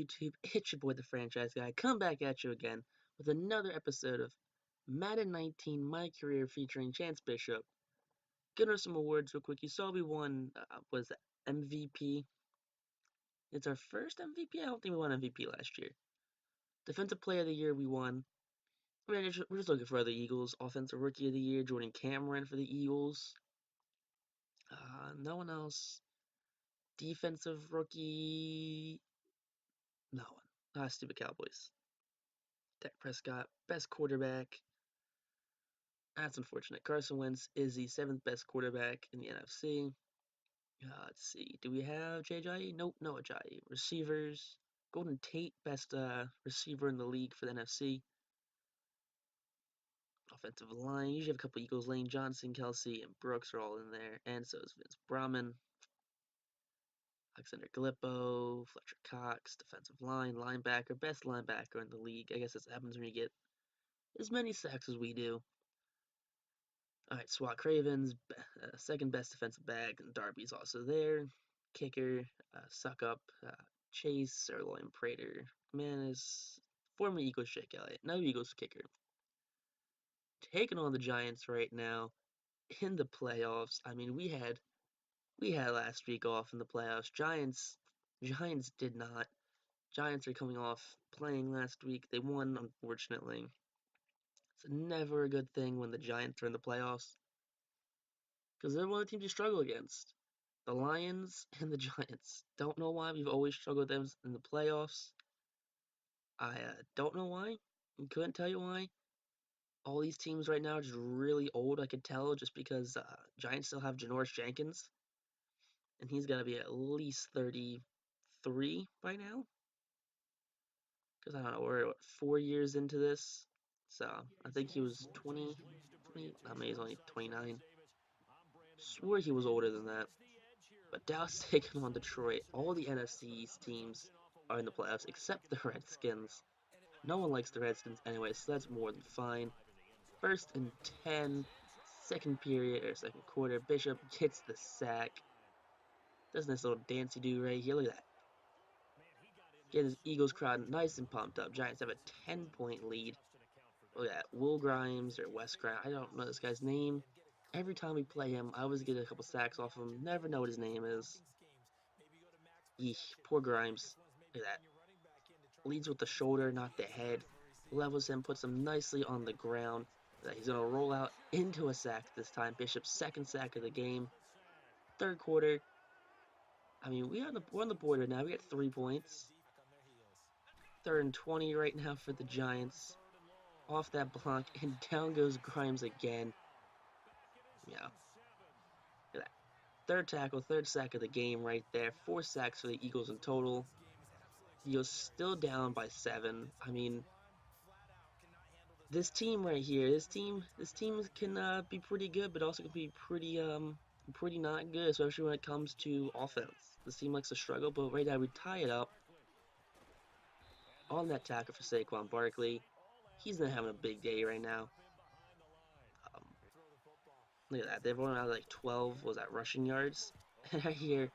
YouTube? It's your boy, the Franchise Guy, come back at you again with another episode of Madden 19 My Career featuring Chance Bishop. Gonna some awards real quick. You saw we won, was MVP. It's our first MVP? I don't think we won MVP last year. Defensive Player of the Year, we won. We're just looking for other Eagles. Offensive Rookie of the Year, Jordan Cameron for the Eagles. No one else. Defensive Rookie, no one. Stupid Cowboys. Dak Prescott, best quarterback. That's unfortunate. Carson Wentz is the seventh best quarterback in the NFC. Let's see. Do we have Jay? Nope, no Ajayi. Receivers. Golden Tate, best receiver in the league for the NFC. Offensive line. Usually have a couple Eagles. Lane Johnson, Kelsey, and Brooks are all in there. And so is Vince Brahman. Alexander Gallipo, Fletcher Cox, defensive line, linebacker, best linebacker in the league. I guess that happens when you get as many sacks as we do. Alright, Swat Cravens, second best defensive back, and Darby's also there. Kicker, Suck Up, Chase, Sirloin Prater. Man is former Eagles Jake Elliott, no Eagles kicker. Taking on the Giants right now in the playoffs. I mean, we had last week off in the playoffs. Giants did not. Giants are coming off playing last week. They won, unfortunately. It's never a good thing when the Giants are in the playoffs, because they're one of the teams you struggle against. The Lions and the Giants. Don't know why we've always struggled with them in the playoffs. I don't know why. I couldn't tell you why. All these teams right now are just really old. I could tell just because Giants still have Janoris Jenkins, and he's got to be at least 33 by now. Because I don't know, we're 4 years into this. So I think he was 20, I mean, he's only 29. Swore he was older than that. But Dallas taking on Detroit. All the NFC East teams are in the playoffs except the Redskins. No one likes the Redskins anyway, so that's more than fine. First and 10, second period or second quarter. Bishop gets the sack. Does this little dancey do right here. Look at that. Getting his Eagles crowd nice and pumped up. Giants have a 10-point lead. Look at that. Will Grimes or Wes Grimes. I don't know this guy's name. Every time we play him, I always get a couple sacks off him. Never know what his name is. Eesh, poor Grimes. Look at that. Leads with the shoulder, not the head. Levels him, puts him nicely on the ground. He's going to roll out into a sack this time. Bishop's second sack of the game. Third quarter. I mean, we're on the board right now. We got 3 points. Third and 20 right now for the Giants. Off that block, and down goes Grimes again. Yeah. Look at that. Third tackle, third sack of the game right there. 4 sacks for the Eagles in total. Eagles still down by 7. I mean, this team right here, this team can be pretty good, but also can be pretty not good, especially when it comes to offense. This team likes to struggle, but right now we tie it up. On that tackle for Saquon Barkley, he's not having a big day right now. Look at that, they've only had like 12, was that rushing yards? And right here,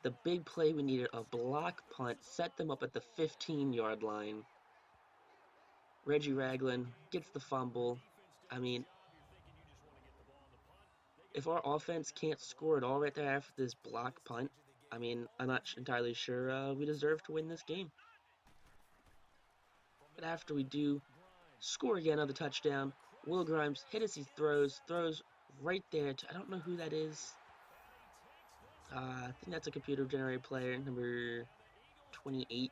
the big play we needed, a block punt, set them up at the 15-yard line. Reggie Ragland gets the fumble. I mean, if our offense can't score at all right there after this block punt, I mean, I'm not entirely sure we deserve to win this game. But after we do score again on the touchdown, Will Grimes hit as he throws right there to, I don't know who that is. I think that's a computer-generated player, number 28.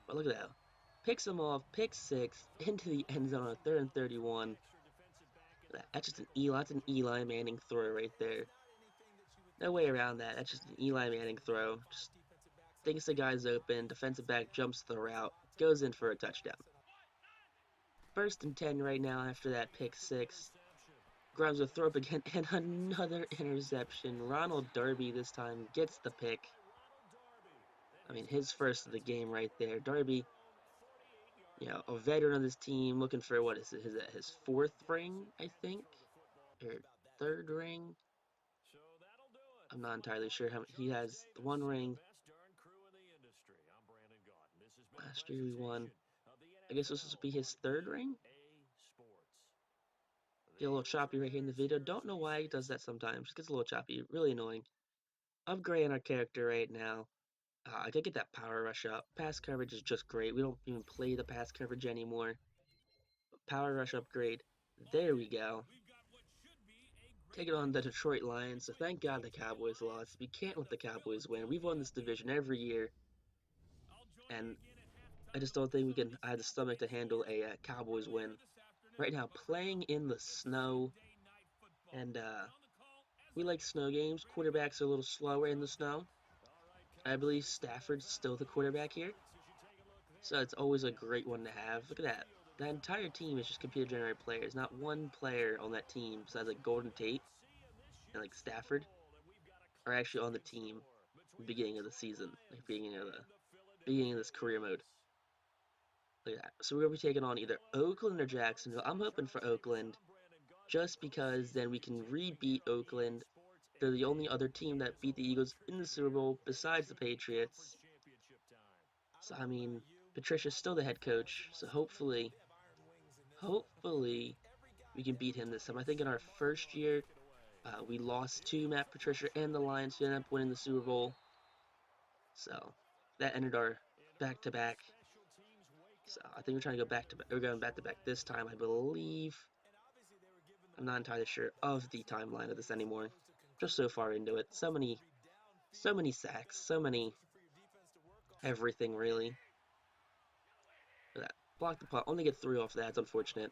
But look at that. Picks him off, pick 6, into the end zone on 3rd and 31. That's just an Eli Manning throw right there. No way around that. That's just an Eli Manning throw. Just thinks the guy's open. Defensive back jumps the route. Goes in for a touchdown. First and 10 right now after that pick 6. Grimes will throw up again and another interception. Ronald Darby this time gets the pick. I mean, his first of the game right there. Darby, you know, a veteran of this team, looking for, what is it, his 4th ring, I think? Or 3rd ring? I'm not entirely sure how he has the 1 ring. Last year we won. I guess this will be his third ring. Get a little choppy right here in the video. Don't know why he does that sometimes. It gets a little choppy. Really annoying. Upgrading our character right now. I gotta get that power rush up. Pass coverage is just great. We don't even play the pass coverage anymore. Power rush upgrade. There we go. Taking on the Detroit Lions. So thank God the Cowboys lost. We can't let the Cowboys win. We've won this division every year. And I just don't think we can. I have the stomach to handle a Cowboys win. Right now, playing in the snow. And we like snow games. Quarterbacks are a little slower in the snow. I believe Stafford's still the quarterback here. So it's always a great one to have. Look at that. That entire team is just computer generated players. Not one player on that team besides like Golden Tate and like Stafford are actually on the team at the beginning of the season, like beginning of this career mode. Look at that. So we're gonna be taking on either Oakland or Jacksonville. I'm hoping for Oakland, just because then we can re-beat Oakland. They're the only other team that beat the Eagles in the Super Bowl besides the Patriots. So I mean, Patricia's still the head coach, so hopefully we can beat him this time. I think in our first year, we lost to Matt Patricia and the Lions, who ended up winning the Super Bowl. So that ended our back-to-back. So I think we're trying to go back to back. We're going back to back this time, I believe. I'm not entirely sure of the timeline of this anymore. Just so far into it, so many sacks, so many everything really. Look at that. Block the punt. Only get 3 off that. It's unfortunate.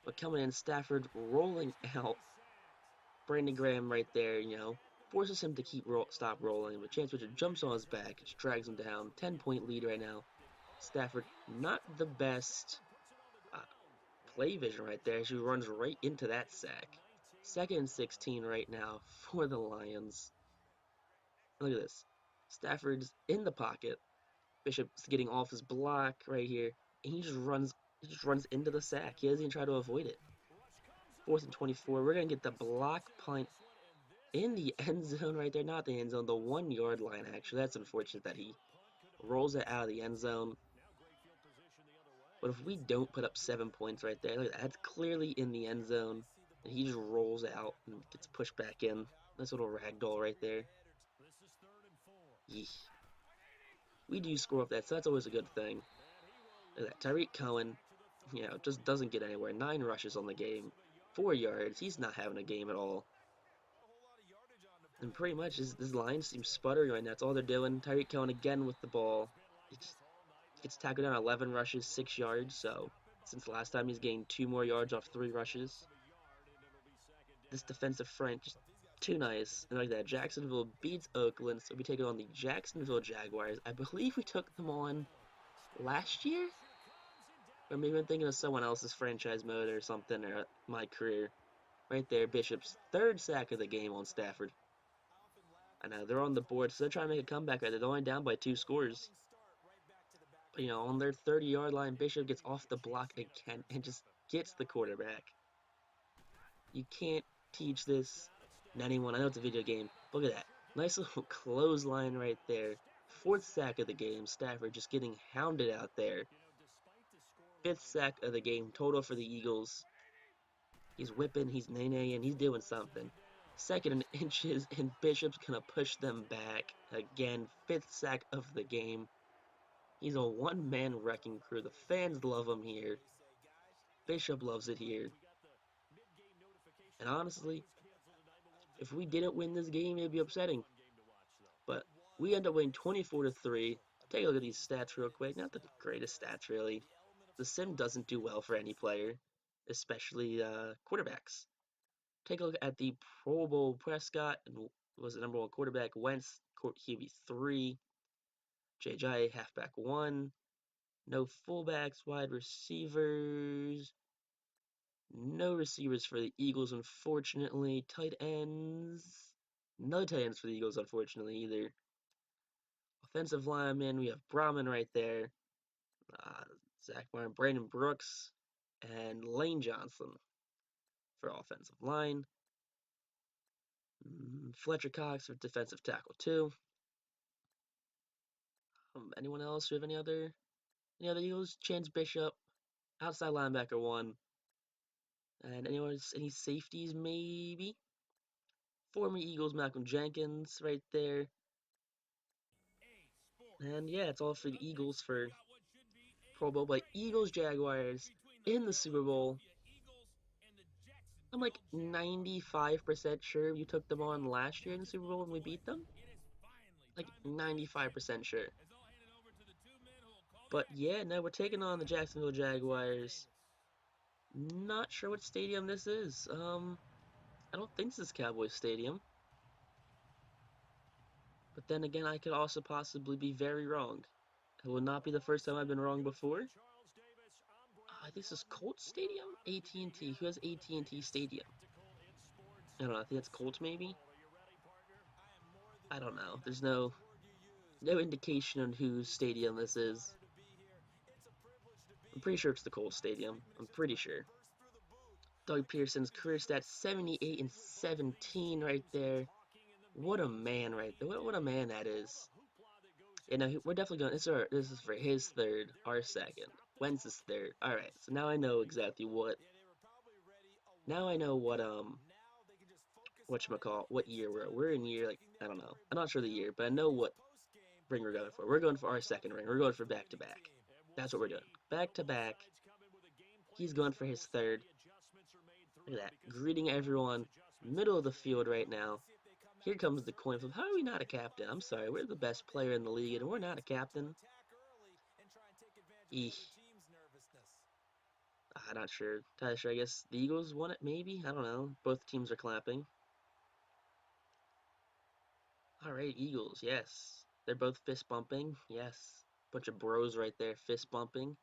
But coming in, Stafford rolling out. Brandon Graham right there, forces him to stop rolling. But Chance Richard jumps on his back, just drags him down. 10-point lead right now. Stafford, not the best uh, play vision right there. She runs right into that sack. 2nd and 16 right now for the Lions. Look at this. Stafford's in the pocket. Bishop's getting off his block right here. And he just runs into the sack. He doesn't even try to avoid it. 4th and 24. We're going to get the block punt in the end zone right there. Not the end zone, the 1-yard line, actually. That's unfortunate that he rolls it out of the end zone. But if we don't put up 7 points right there, look at that. That's clearly in the end zone. And he just rolls out and gets pushed back in. Nice little ragdoll right there. Yeesh. We do score off that, so that's always a good thing. Look at that. Tyreek Cohen, just doesn't get anywhere. 9 rushes on the game. 4 yards. He's not having a game at all. And pretty much his line seems sputtering right now. That's all they're doing. Tyreek Cohen again with the ball. He just gets tackled down 11 rushes, 6 yards. So since last time he's gained 2 more yards off 3 rushes. This defensive front just too nice. And like that, Jacksonville beats Oakland, so we take on the Jacksonville Jaguars. I believe we took them on last year? Or maybe I'm thinking of someone else's franchise mode or something, or my career. Right there, Bishop's 3rd sack of the game on Stafford. I know, they're on the board, so they're trying to make a comeback. They're only down by 2 scores. But, on their 30-yard line, Bishop gets off the block again and just gets the quarterback. You can't teach this to anyone. I know it's a video game. Look at that. Nice little clothesline right there. 4th sack of the game. Stafford just getting hounded out there. 5th sack of the game total for the Eagles. He's whipping, he's nay-naying, he's doing something. 2nd and inches, and Bishop's gonna push them back. Again, 5th sack of the game. He's a one-man wrecking crew. The fans love him here. Bishop loves it here. And honestly, if we didn't win this game, it'd be upsetting. But we end up winning 24-3. Take a look at these stats real quick. Not the greatest stats, really. The sim doesn't do well for any player, especially quarterbacks. Take a look at the Pro Bowl Prescott, and was the number 1 quarterback. Wentz, QB3. JJ, halfback 1. No fullbacks, wide receivers. No receivers for the Eagles, unfortunately. Tight ends. No tight ends for the Eagles, unfortunately, either. Offensive lineman, we have Brahman right there. Zach Martin, Brandon Brooks, and Lane Johnson for offensive line. Fletcher Cox for defensive tackle 2. Anyone else? Do you have any other? Yeah, the Eagles, Chance Bishop, outside linebacker one. And any safeties maybe? Former Eagles Malcolm Jenkins right there. And yeah, it's all for the Eagles for Pro Bowl. But Eagles Jaguars in the Super Bowl. I'm like 95% sure you took them on last year in the Super Bowl when we beat them. Like 95% sure. But yeah, no, we're taking on the Jacksonville Jaguars. Not sure what stadium this is. I don't think this is Cowboys Stadium. But then again, I could also possibly be very wrong. It will not be the first time I've been wrong before. I think this is Colts Stadium? AT&T. Who has AT&T Stadium? I don't know. I think it's Colts maybe? I don't know. There's no indication on whose stadium this is. I'm pretty sure it's the Colts Stadium. I'm pretty sure. Doug Pearson's career stats 78 and 17 right there. What a man right there. What a man that is. Yeah, no, we're definitely going. This is for his third, our second. Wentz's third. All right, so now I know exactly what. Now I know what year we're in year like I don't know. I'm not sure the year, but I know what ring we're going for. We're going for our second ring. We're going for back to back. That's what we're doing. Back to back. He's going for his third. Look at that. Greeting everyone. Middle of the field right now. Here comes the coin flip. How are we not a captain? I'm sorry. We're the best player in the league and we're not a captain. Eesh. I'm not sure. I guess the Eagles won it, maybe? I don't know. Both teams are clapping. Alright, Eagles, yes. They're both fist bumping, yes. Bunch of bros right there, fist bumping.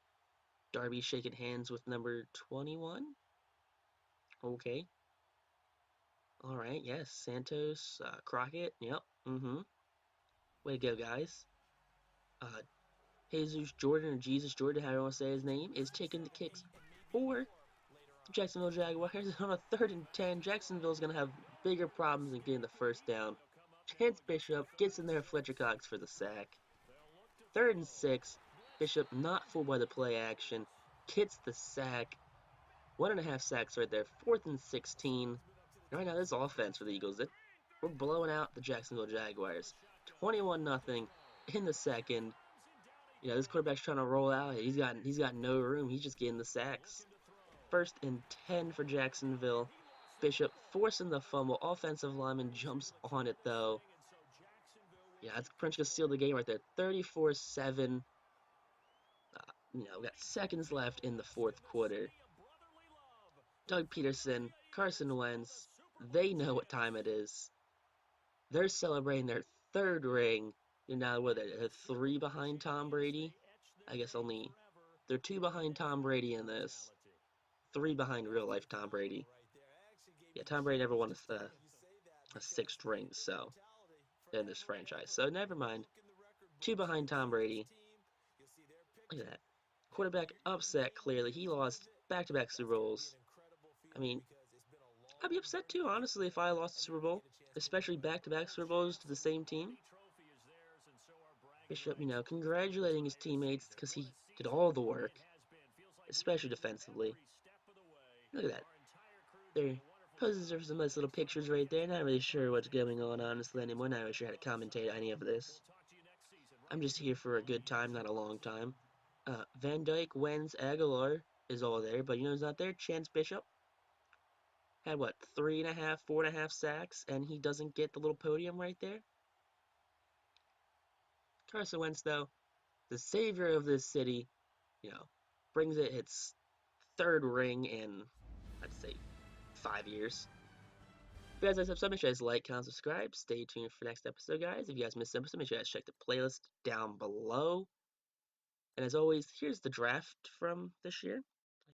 Darby shaking hands with number 21. Okay. Alright, yes. Santos, Crockett, yep. Way to go, guys. Uh, Jesus Jordan, or Jesus Jordan, however you want to say his name, is taking the kicks for the Jacksonville Jaguars on a 3rd and 10. Jacksonville's going to have bigger problems than getting the first down. Chance Bishop gets in there, Fletcher Cox for the sack. 3rd and 6. Bishop not fooled by the play action. Gets the sack. 1.5 sacks right there. 4th and 16. Right now, this offense for the Eagles, we're blowing out the Jacksonville Jaguars. 21-0 in the second. You know, this quarterback's trying to roll out. He's got no room. He's just getting the sacks. 1st and 10 for Jacksonville. Bishop forcing the fumble. Offensive lineman jumps on it though. Yeah, that's pretty much gonna seal the game right there. 34-7. We got seconds left in the fourth quarter. Doug Peterson, Carson Wentz, they know what time it is. They're celebrating their third ring. Now what? They're 3 behind Tom Brady. I guess they're 2 behind Tom Brady in this. 3 behind real life Tom Brady. Yeah, Tom Brady never won a 6th ring, so in this franchise. So never mind. 2 behind Tom Brady. Look at that. Quarterback upset, clearly. He lost back-to-back Super Bowls. I mean, I'd be upset too, honestly, if I lost the Super Bowl. Especially back-to-back Super Bowls to the same team. Bishop, congratulating his teammates because he did all the work, especially defensively. Look at that. There poses are some nice little pictures right there. Not really sure what's going on, honestly, anymore. Not really sure how to commentate any of this. I'm just here for a good time, not a long time. Van Dyke, Wentz, Aguilar is all there, but you know who's not there? Chance Bishop. Had what, 3.5, 4.5 sacks, and he doesn't get the little podium right there? Carson Wentz, though, the savior of this city, brings it its third ring in, I'd say, 5 years. If you guys like this episode, make sure you guys like, comment, subscribe. Stay tuned for next episode, guys. If you guys missed an episode, make sure you guys check the playlist down below. And as always, here's the draft from this year.